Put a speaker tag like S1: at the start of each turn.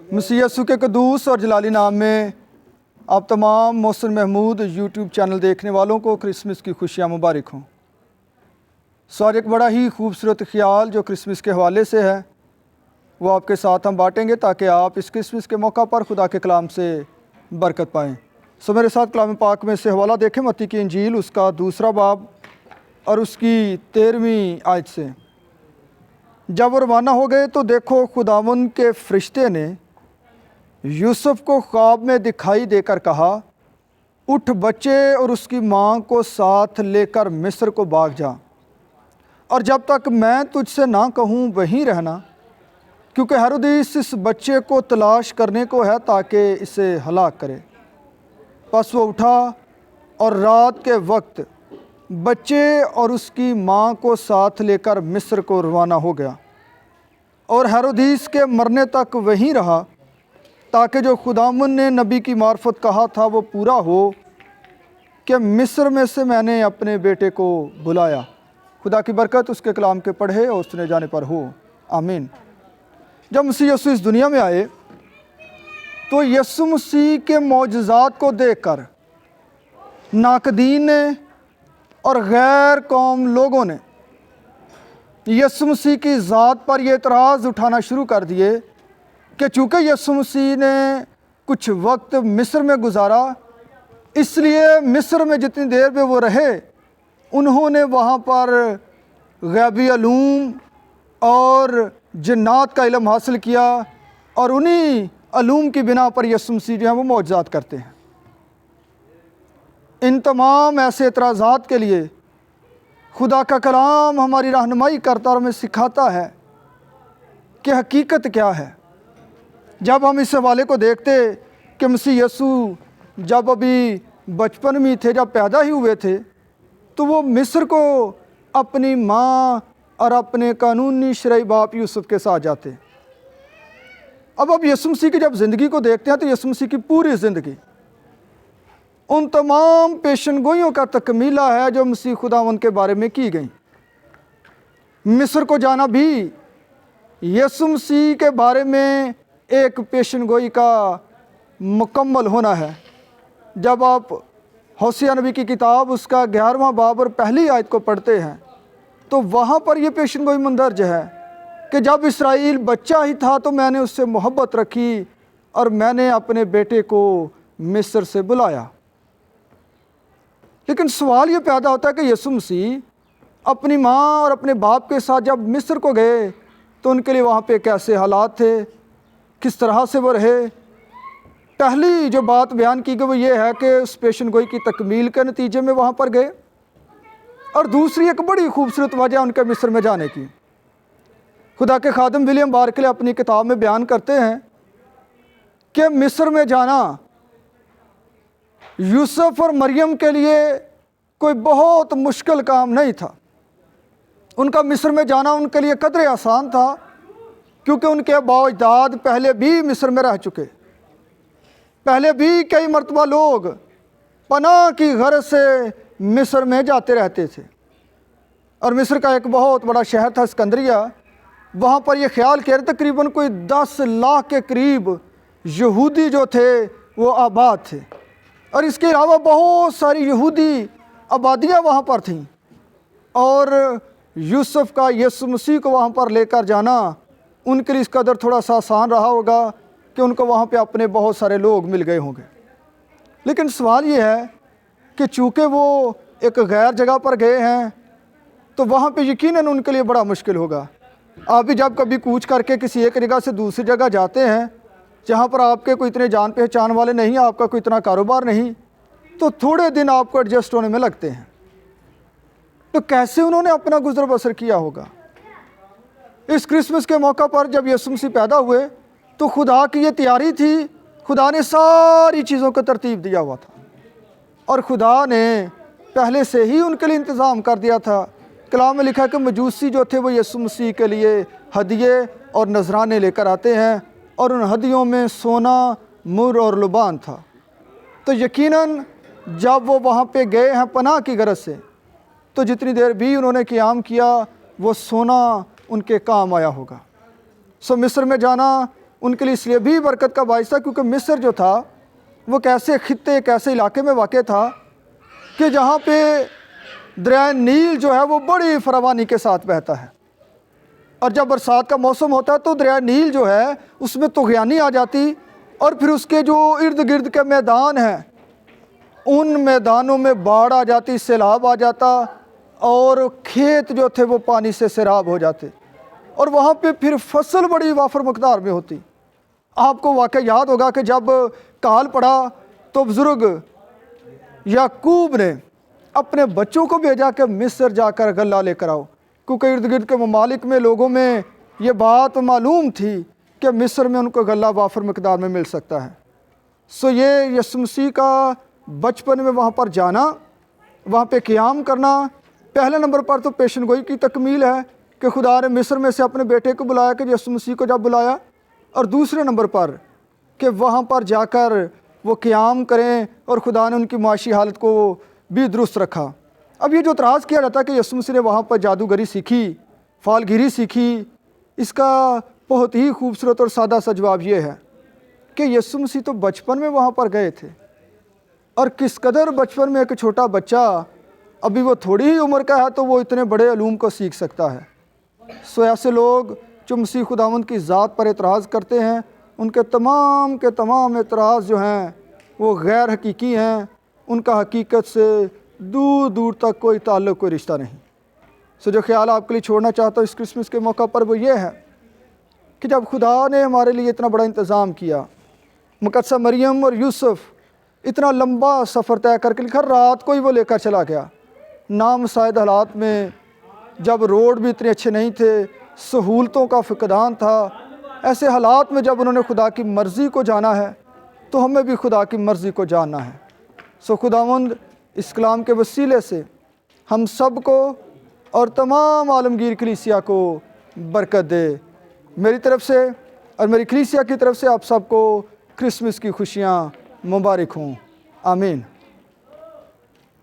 S1: मसीह यीशु के कदूस और जलाली नाम में आप तमाम मोहसिन महमूद यूट्यूब चैनल देखने वालों को क्रिसमस की खुशियाँ मुबारक हों। आज एक बड़ा ही खूबसूरत ख्याल जो क्रिसमस के हवाले से है वो आपके साथ हम बांटेंगे ताकि आप इस क्रिसमस के मौका पर खुदा के कलाम से बरकत पाएँ। मेरे साथ कलाम पाक में से हवाला देखें, मत्ती की इंजील उसका 2 बाब और उसकी 13वीं आयत से। जब वो रवाना हो गए तो देखो खुदावंद के फरिश्ते ने यूसुफ को ख्वाब में दिखाई देकर कहा, उठ बच्चे और उसकी माँ को साथ लेकर मिस्र को भाग जा, और जब तक मैं तुझसे ना कहूँ वहीं रहना, क्योंकि हेरोदेस इस बच्चे को तलाश करने को है ताकि इसे हलाक करे। बस वो उठा और रात के वक्त बच्चे और उसकी माँ को साथ लेकर मिस्र को रवाना हो गया, और हेरोदेस के मरने तक वहीं रहा ताकि जो खुदावंद ने नबी की मार्फत कहा था वो पूरा हो कि मिस्र में से मैंने अपने बेटे को बुलाया। खुदा की बरकत उसके कलाम के पढ़े और सुने जाने पर हो, आमीन। जब मसीह यीशु इस दुनिया में आए तो यीशु मसीह के मौजज़ात को देखकर नाकदीन ने और गैर कौम लोगों ने यीशु मसीह की ज़ात पर यह एतराज़ उठाना शुरू कर दिए कि चूँकि यीशु मसीह ने कुछ वक्त मिस्र में गुजारा, इसलिए मिस्र में जितनी देर में वो रहे उन्होंने वहाँ पर गैबी अलूम और जिन्नात का इल्म हासिल किया, और उन्हीं अलूम की बिना पर यीशु मसीह जो हैं वो मौजज़ात करते हैं। इन तमाम ऐसे एतराज़ात के लिए खुदा का कलाम हमारी रहनुमाई करता और हमें सिखाता है कि हकीकत क्या है। जब हम इस हवाले को देखते कि मसीह यीशु जब अभी बचपन में थे, जब पैदा ही हुए थे, तो वो मिस्र को अपनी माँ और अपने कानूनी शरई बाप यूसुफ के साथ जाते। अब यीशु मसीह की जब ज़िंदगी को देखते हैं तो यीशु मसीह की पूरी ज़िंदगी उन तमाम पेशनगोइयों का तकमीला है जो मसीह खुदावंद के बारे में की गई। मिस्र को जाना भी यीशु मसीह के बारे में एक पेशनगोई का मुकम्मल होना है। जब आप होसिया नबी की किताब उसका 11वां बाब और पहली आयत को पढ़ते हैं तो वहाँ पर यह पेशनगोई मंदर्ज है कि जब इसराइल बच्चा ही था तो मैंने उससे मोहब्बत रखी और मैंने अपने बेटे को मिस्र से बुलाया। लेकिन सवाल ये पैदा होता है कि यीशु मसीह अपनी माँ और अपने बाप के साथ जब मिस्र को गए तो उनके लिए वहाँ पे कैसे हालात थे, किस तरह से वो रहे। पहली जो बात बयान की गई वो ये है कि उस पेशनगोई की तकमील के नतीजे में वहाँ पर गए, और दूसरी एक बड़ी खूबसूरत वजह उनके मिस्र में जाने की। खुदा के खादिम विलियम बार्कले अपनी किताब में बयान करते हैं कि मिस्र में जाना यूसुफ और मरियम के लिए कोई बहुत मुश्किल काम नहीं था। उनका मिस्र में जाना उनके लिए कदरे आसान था, क्योंकि उनके अबाव-ओ-अजदाद पहले भी मिस्र में रह चुके। पहले भी कई मरतबा लोग पनाह की गर्ज से मिस्र में जाते रहते थे, और मिस्र का एक बहुत बड़ा शहर था सिकंदरिया। वहाँ पर यह ख्याल किया तकरीबन कोई 10 लाख के करीब यहूदी जो थे वो आबाद थे, और इसके अलावा बहुत सारी यहूदी आबादियाँ वहाँ पर थीं। और यूसुफ का यीशु मसीह को वहाँ पर लेकर जाना उनके लिए इस कदर थोड़ा सा आसान रहा होगा कि उनको वहाँ पे अपने बहुत सारे लोग मिल गए होंगे। लेकिन सवाल ये है कि चूँकि वो एक गैर जगह पर गए हैं तो वहाँ पे यकीनन उनके लिए बड़ा मुश्किल होगा। आप भी जब कभी कूच करके किसी एक जगह से दूसरी जगह जाते हैं जहाँ पर आपके कोई इतने जान पहचान वाले नहीं, आपका कोई इतना कारोबार नहीं, तो थोड़े दिन आपको एडजस्ट होने में लगते हैं। तो कैसे उन्होंने अपना गुजर बसर किया होगा। इस क्रिसमस के मौका पर जब यीशु मसीह पैदा हुए तो खुदा की ये तैयारी थी, खुदा ने सारी चीज़ों को तरतीब दिया हुआ था, और खुदा ने पहले से ही उनके लिए इंतज़ाम कर दिया था। कलाम में लिखा है कि मजूसी जो थे वो यीशु मसीह के लिए हदिये और नजराने लेकर आते हैं, और उन हदियों में सोना, मुर और लुबान था। तो यकीनन जब वो वहाँ पे गए हैं पनाह की गरज से, तो जितनी देर भी उन्होंने क़याम किया वो सोना उनके काम आया होगा। मिस्र में जाना ان کے لیے اس لیے بھی برکت کا باعث تھا کیونکہ مصر جو تھا وہ کیسے خطے ایک ایسے علاقے میں واقع تھا کہ جہاں پہ دریائے نیل جو ہے وہ بڑی فراوانی کے ساتھ بہتا ہے، اور جب برسات کا موسم ہوتا ہے تو دریائے نیل جو ہے اس میں طغیانی آ جاتی، اور پھر اس کے جو ارد گرد کے میدان ہیں ان میدانوں میں باڑھ آ جاتی، سیلاب آ جاتا، اور کھیت جو تھے وہ پانی سے سیراب ہو جاتے، اور وہاں پہ پھر فصل بڑی وافر مقدار میں ہوتی۔ آپ کو واقعہ یاد ہوگا کہ جب کال پڑا تو بزرگ یعقوب نے اپنے بچوں کو بھیجا کہ مصر جا کر غلہ لے کر آؤ، کیونکہ ارد گرد کے ممالک میں لوگوں میں یہ بات معلوم تھی کہ مصر میں ان کو غلہ وافر مقدار میں مل سکتا ہے۔ سو یہ یسوع مسیح کا بچپن میں وہاں پر جانا، وہاں پہ قیام کرنا، پہلے نمبر پر تو پیشن گوئی کی تکمیل ہے کہ خدا نے مصر میں سے اپنے بیٹے کو بلایا کہ یسوع مسیح کو جب بلایا، اور دوسرے نمبر پر کہ وہاں پر جا کر وہ قیام کریں اور خدا نے ان کی معاشی حالت کو بھی درست رکھا۔ اب یہ جو اعتراض کیا جاتا ہے کہ یسوع مسیح نے وہاں پر جادوگری سیکھی، فال گیری سیکھی، اس کا بہت ہی خوبصورت اور سادہ سا جواب یہ ہے کہ یسوع مسیح تو بچپن میں وہاں پر گئے تھے، اور کس قدر بچپن میں ایک چھوٹا بچہ ابھی وہ تھوڑی ہی عمر کا ہے تو وہ اتنے بڑے علوم کو سیکھ سکتا ہے۔ سو ایسے لوگ جو مسیح خداوند کی ذات پر اعتراض کرتے ہیں، ان کے تمام اعتراض جو ہیں وہ غیر حقیقی ہیں، ان کا حقیقت سے دور دور تک کوئی تعلق، کوئی رشتہ نہیں۔ سو جو خیال آپ کے لیے چھوڑنا چاہتا ہوں اس کرسمس کے موقع پر وہ یہ ہے کہ جب خدا نے ہمارے لیے اتنا بڑا انتظام کیا، مقدسہ مریم اور یوسف اتنا لمبا سفر طے کر کے ہر رات کو ہی وہ لے کر چلا گیا، نامساعد حالات میں، جب روڈ بھی اتنے اچھے نہیں تھے، سہولتوں کا فقدان تھا، ایسے حالات میں جب انہوں نے خدا کی مرضی کو جانا ہے تو ہمیں بھی خدا کی مرضی کو جاننا ہے۔ سو خداوند اس کلام کے وسیلے سے ہم سب کو اور تمام عالمگیر کلیسیا کو برکت دے۔ میری طرف سے اور میری کلیسیا کی طرف سے آپ سب کو کرسمس کی خوشیاں مبارک ہوں، آمین۔